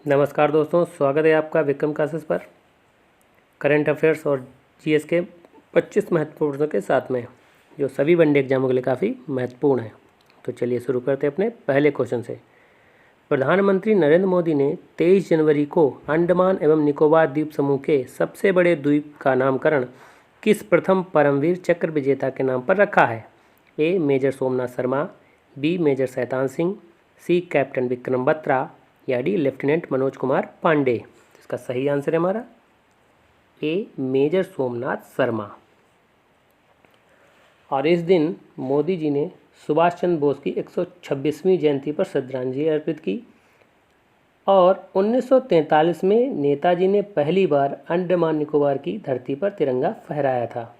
नमस्कार दोस्तों, स्वागत है आपका विक्रम क्लासेस पर। करंट अफेयर्स और जीएस के 25 महत्वपूर्ण प्रश्नों के साथ में, जो सभी वनडे एग्जामों के लिए काफ़ी महत्वपूर्ण है। तो चलिए शुरू करते हैं अपने पहले क्वेश्चन से। प्रधानमंत्री नरेंद्र मोदी ने 23 जनवरी को अंडमान एवं निकोबार द्वीप समूह के सबसे बड़े द्वीप का नामकरण किस प्रथम परमवीर चक्र विजेता के नाम पर रखा है? A. Major Somnath Sharma, B. Major Shaitan Singh, C. Captain Vikram Batra या डी. लेफ्टिनेंट मनोज कुमार पांडे। इसका सही आंसर है हमारा ए. मेजर सोमनाथ शर्मा। और इस दिन मोदी जी ने सुभाष चंद्र बोस की 126वीं जयंती पर श्रद्धांजलि अर्पित की। और 1943 में नेताजी ने पहली बार अंडमान निकोबार की धरती पर तिरंगा फहराया था।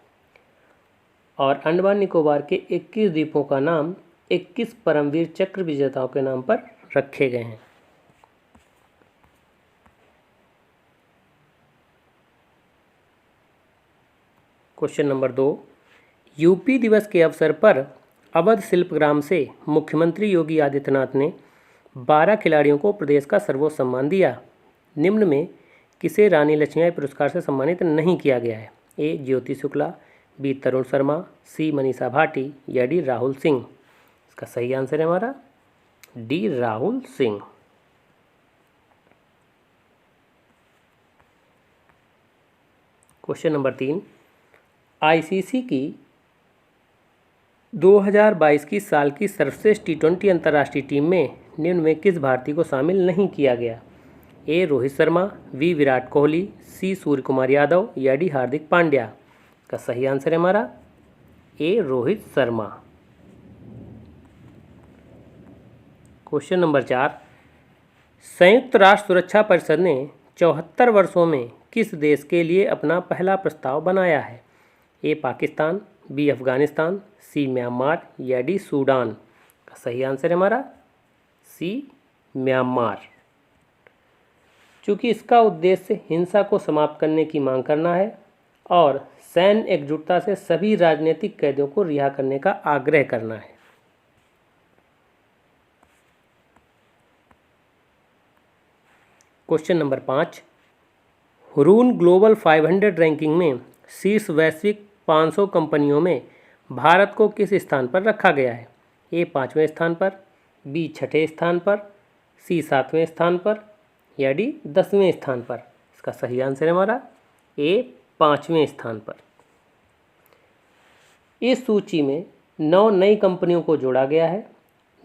और अंडमान निकोबार के 21 द्वीपों का नाम 21 परमवीर चक्र विजेताओं के नाम पर रखे गए हैं। Question number 2। यूपी दिवस के अवसर पर अवध शिल्पग्राम से मुख्यमंत्री योगी आदित्यनाथ ने 12 खिलाड़ियों को प्रदेश का सर्वोच्च सम्मान दिया। निम्न में किसे रानी लक्ष्मीबाई पुरस्कार से सम्मानित नहीं किया गया है? ए. ज्योति शुक्ला, बी. तरुण शर्मा, सी. मनीषा भाटी या डी. राहुल सिंह। इसका सही आंसर है हमारा D. Rahul Singh. Question number 3। ICC की 2022 की साल की सर्वश्रेष्ठ टी20 अंतर्राष्ट्रीय टीम में निम्न में किस भारतीय को शामिल नहीं किया गया? A. Rohit Sharma, B. Virat Kohli, C. Surya Kumar Yadav या डी. हार्दिक पांड्या। का सही आंसर है हमारा A. Rohit Sharma. Question number 4। संयुक्त राष्ट्र सुरक्षा परिषद ने 74 वर्षों में किस देश के लिए अपना पहला प्रस्ताव बनाया है? ए. पाकिस्तान, बी. अफगानिस्तान, सी. म्यांमार या डी. सूडान। का सही आंसर है हमारा सी. म्यांमार। चूँकि इसका उद्देश्य हिंसा को समाप्त करने की मांग करना है और सैन्य एकजुटता से सभी राजनीतिक कैदियों को रिहा करने का आग्रह करना है। Question number 5। Hurun global 500 ranking में शीर्ष वैश्विक 500 कंपनियों में भारत को किस स्थान पर रखा गया है? ए. 5वें स्थान पर, बी. 6ठे स्थान पर, सी. 7वें स्थान पर या डी. 10वें स्थान पर। इसका सही आंसर है हमारा ए. 5वें स्थान पर। इस सूची में 9 नई कंपनियों को जोड़ा गया है,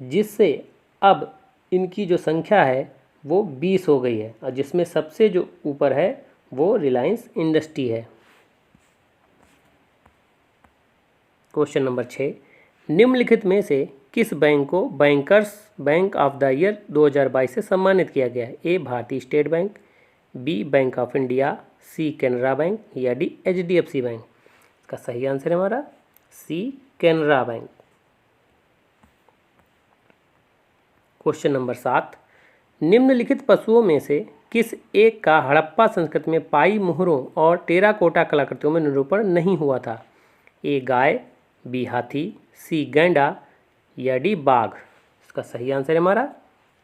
जिससे अब इनकी जो संख्या है वो 20 हो गई है, और जिसमें सबसे जो ऊपर है वो रिलायंस इंडस्ट्री है। Question number 6। निम्नलिखित में से किस बैंक को bankers bank of the year 2022 से सम्मानित किया गया है? A. Bharatiya State Bank, B. Bank of India, C. Canara Bank या डी. एचडीएफसी बैंक। इसका सही आंसर है हमारा C. Canara Bank. Question number 7। निम्नलिखित पशुओं में से किस एक का हड़प्पा संस्कृति में पाई मुहरों और टेराकोटा कलाकृतियों में निरूपण नहीं हुआ था? ए. गाय, बी. हाथी, सी. गैंडा या डी. बाघ। इसका सही आंसर है हमारा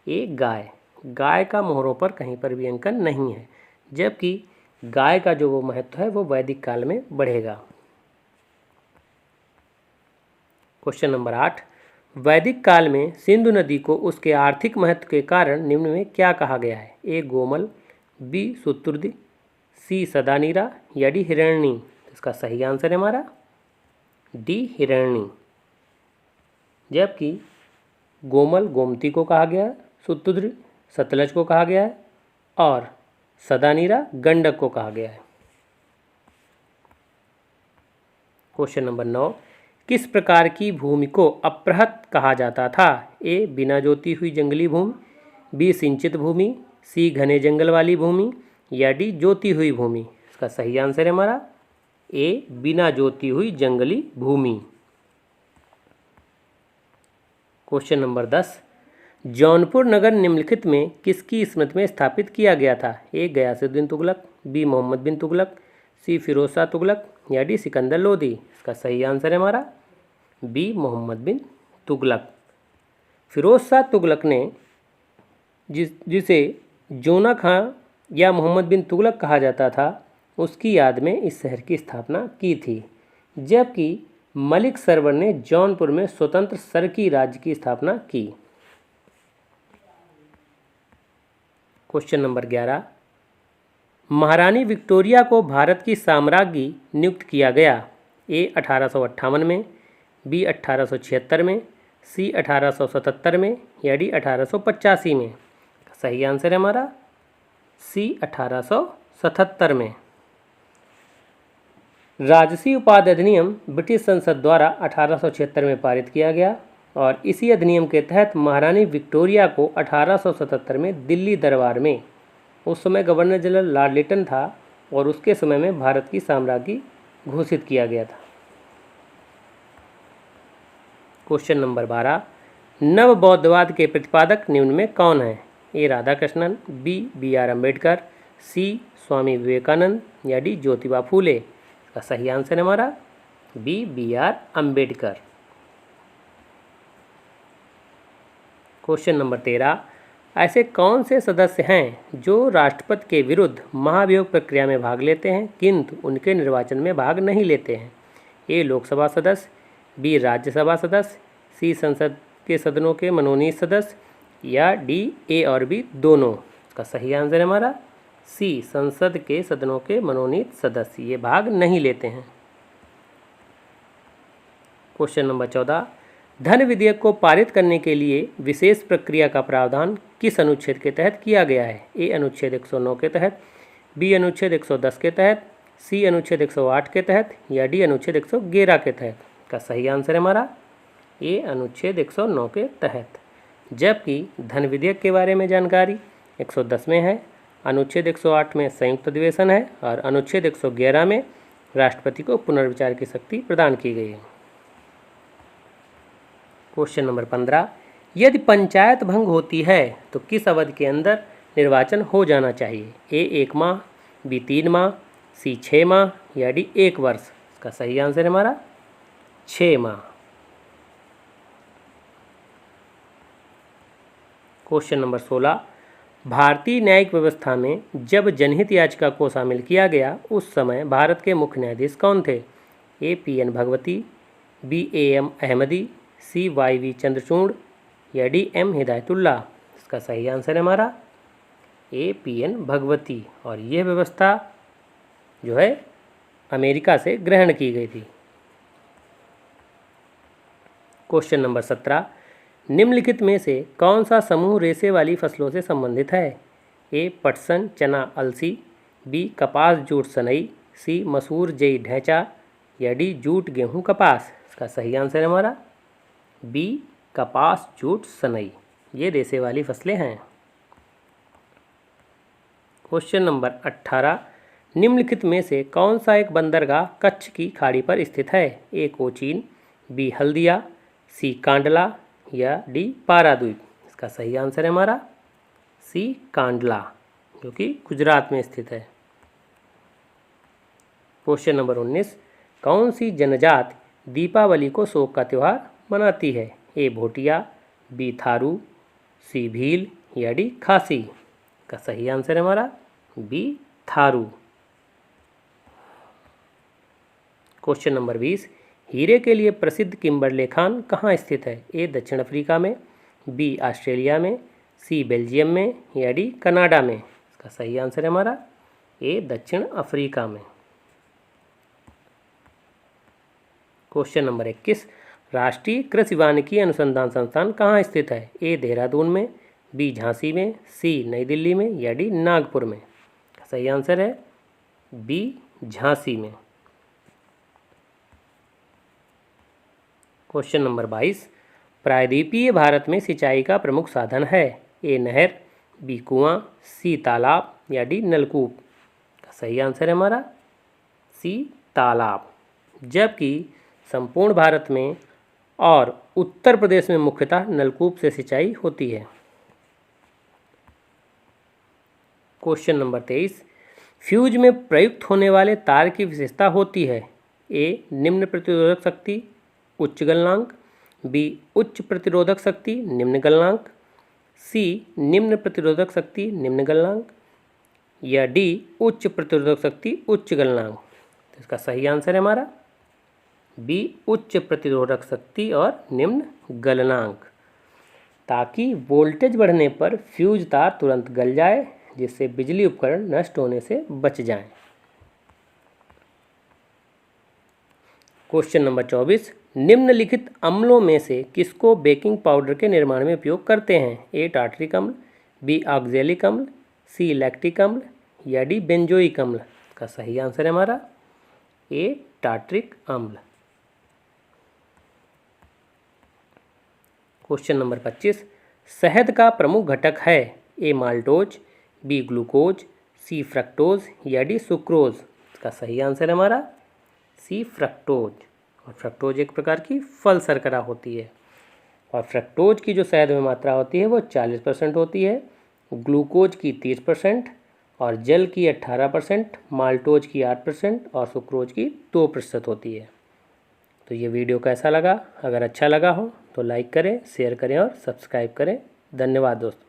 ए. गाय। गाय का मोहरों पर कहीं पर भी अंकन नहीं है, जबकि गाय का जो वो महत्व है वो वैदिक काल में बढ़ेगा। Question number 8। वैदिक काल में सिंधु नदी को उसके आर्थिक महत्व के कारण निम्न में क्या कहा गया है? ए. गोमल, बी. शुतुद्रि, सी. सदानीरा या डी. हिरण्यनी। इसका सही आंसर है हमारा डी. हिरण्यनी। जबकि गोमल गोमती को कहा गया है, शुतुद्रि सतलज को कहा गया है और सदानीरा गंडक को कहा गया है। Question number 9। किस प्रकार की भूमि को अपृहत कहा जाता था? ए. बिना जोती हुई जंगली भूमि, बी. सिंचित भूमि, सी. घने जंगल वाली भूमि या डी. जोती हुई भूमि। इसका सही आंसर है हमारा ए. बिना जोती हुई जंगली भूमि। Question number 10। जौनपुर नगर निम्नलिखित में किसकी स्मृति में स्थापित किया गया था? A. Ghiyasuddin Tughlaq, B. Mohammad bin Tughlaq, C. Firoz Shah Tughlaq या डी. सिकंदर लोदी। इसका सही आंसर है हमारा बी. मोहम्मद बिन तुगलक। फिरोज शाह तुगलक ने जिसे जोना खां या मोहम्मद बिन तुगलक कहा जाता था, उसकी याद में इस शहर की स्थापना की थी, जबकि मलिक सरवर ने जौनपुर में स्वतंत्र सरकी राज्य की स्थापना की। क्वेश्चन नंबर 11, महारानी विक्टोरिया को भारत की साम्राज्ञी नियुक्त किया गया। ए 1858 में, बी 1876 में, सी 1877 में या डी 1885 में। सही आंसर है हमारा सी 1877 में। राजसी उपाधि अधिनियम ब्रिटिश संसद द्वारा 1876 में पारित किया गया और इसी अधिनियम के तहत महारानी विक्टोरिया को 1877 में दिल्ली दरबार में, उस समय गवर्नर जनरल लॉर्ड लिटन था और उसके समय में भारत की साम्राज्ञी घोषित किया गया था। क्वेश्चन नंबर 12, नव बौद्धवाद के प्रतिपादक निम्न में कौन है। A Radhakrishnan, B R Ambedkar, C Swami Vivekananda या डी ज्योतिबा फूले। इसका सही आंसर है हमारा B R Ambedkar. Question number 13, ऐसे कौन से सदस्य हैं जो राष्ट्रपति के विरुद्ध महाभियोग प्रक्रिया में भाग लेते हैं किंतु उनके निर्वाचन में भाग नहीं लेते हैं। ए लोकसभा सदस्य, बी राज्यसभा सदस्य, सी संसद के सदनों के मनोनीत सदस्य या डी ए और बी दोनों। इसका सही आंसर है हमारा सी संसद के सदनों के मनोनीत सदस्य, ये भाग नहीं लेते हैं। क्वेश्चन नंबर 14, धन विधेयक को पारित करने के लिए विशेष प्रक्रिया का प्रावधान किस अनुच्छेद के तहत किया गया है। ए अनुच्छेद 109 के तहत, बी अनुच्छेद 110 के तहत, सी अनुच्छेद 108 के तहत या डी अनुच्छेद 111 के तहत। का सही आंसर है हमारा ए अनुच्छेद 109 के तहत, जबकि धन विधेयक के बारे में जानकारी 110 में है, अनुच्छेद 108 में संयुक्त अधिवेशन है और अनुच्छेद 111 में राष्ट्रपति को पुनर्विचार की शक्ति प्रदान की गई है। क्वेश्चन नंबर 15, यदि पंचायत भंग होती है तो किस अवधि के अंदर निर्वाचन हो जाना चाहिए। ए 1 माह, बी 3 माह, सी 6 माह या डी 1 वर्ष। इसका सही आंसर है हमारा 6 माह। क्वेश्चन नंबर 16, भारतीय न्यायिक व्यवस्था में जब जनहित याचिका को शामिल किया गया उस समय भारत के मुख्य न्यायाधीश कौन थे। A P N. Bhagwati, B A M. Ahmadi, C Y V. Chandrachud या डी एम हिदायतुल्लाह। इसका सही आंसर है हमारा ए पी.एन. भगवती और यह व्यवस्था जो है अमेरिका से ग्रहण की गई थी। क्वेश्चन नंबर 17, निम्नलिखित में से कौन सा समूह रेशे वाली फसलों से संबंधित है। ए पटसन चना अलसी, बी कपास जूट सनई, सी मसूर जई ढैंचा या डी जूट गेहूं कपास। इसका सही आंसर है हमारा बी कपास जूट सनई, ये रेशे वाली फसलें हैं। क्वेश्चन नंबर 18, निम्नलिखित में से कौन सा एक बंदरगाह कच्छ की खाड़ी पर स्थित है। ए कोचीन, बी हल्दिया, सी कांडला या डी पारादीप। इसका सही आंसर है हमारा सी कांडला, जो कि गुजरात में स्थित है। क्वेश्चन नंबर 19, कौन सी जनजाति दीपावली को शोक का त्यौहार मनाती है। ए भोटिया, बी थारू, सी भील या डी खासी। का सही आंसर है हमारा बी थारू। क्वेश्चन नंबर 20, हीरे के लिए प्रसिद्ध किम्बरले खान कहाँ स्थित है। ए दक्षिण अफ्रीका में, बी ऑस्ट्रेलिया में, सी बेल्जियम में या डी कनाडा में। इसका सही आंसर है हमारा ए दक्षिण अफ्रीका में। क्वेश्चन नंबर 21, राष्ट्रीय कृषि वानिकी अनुसंधान संस्थान कहाँ स्थित है। ए देहरादून में, बी झांसी में, सी नई दिल्ली में या डी नागपुर में। सही आंसर है बी झांसी में। क्वेश्चन नंबर 22, प्रायद्वीपीय भारत में सिंचाई का प्रमुख साधन है। ए नहर, बी कुआं, सी तालाब या डी नलकूप। सही आंसर है हमारा सी तालाब, जबकि संपूर्ण भारत में और उत्तर प्रदेश में मुख्यतः नलकूप से सिंचाई होती है। क्वेश्चन नंबर 23, फ्यूज में प्रयुक्त होने वाले तार की विशेषता होती है। ए निम्न प्रतिरोधक शक्ति उच्च गलनांक, बी उच्च प्रतिरोधक शक्ति निम्न गलनांक, सी निम्न प्रतिरोधक शक्ति निम्न गलनांक, या डी उच्च प्रतिरोधक शक्ति उच्च गलनांक। तो इसका सही आंसर है हमारा बी उच्च प्रतिरोधक शक्ति और निम्न गलनांक, ताकि वोल्टेज बढ़ने पर फ्यूज तार तुरंत गल जाए, जिससे बिजली उपकरण नष्ट होने से बच जाएं। क्वेश्चन नंबर 24, निम्नलिखित अम्लों में से किसको बेकिंग पाउडर के निर्माण में उपयोग करते हैं? ए टार्टरिक अम्ल, बी ऑक्जेलिक अम्ल, सी लैक्टिक अम्ल, या डी बेंजोइक अम्ल। का सही आंसर है हमारा ए टार्टरिक अम्ल। क्वेश्चन नंबर 25, शहद का प्रमुख घटक है? ए माल्टोज, बी ग्लूकोज, सी फ्रक्टोज, या डी सुक्रोज। इसका सही आंसर है हमारा सी फ्रक्टोज। और फ्रक्टोज एक प्रकार की फल शर्करा होती है, और फ्रक्टोज की जो शहद में मात्रा होती है वो 40% होती है, ग्लूकोज की 30%, और जल की 18%, माल्टोज की 8% और सुक्रोज की 2% होती है। तो ये वीडियो कैसा लगा? अगर अच्छा लगा हो तो लाइक करें, शेयर करें और सब्सक्राइब करें। धन्यवाद दोस्तों।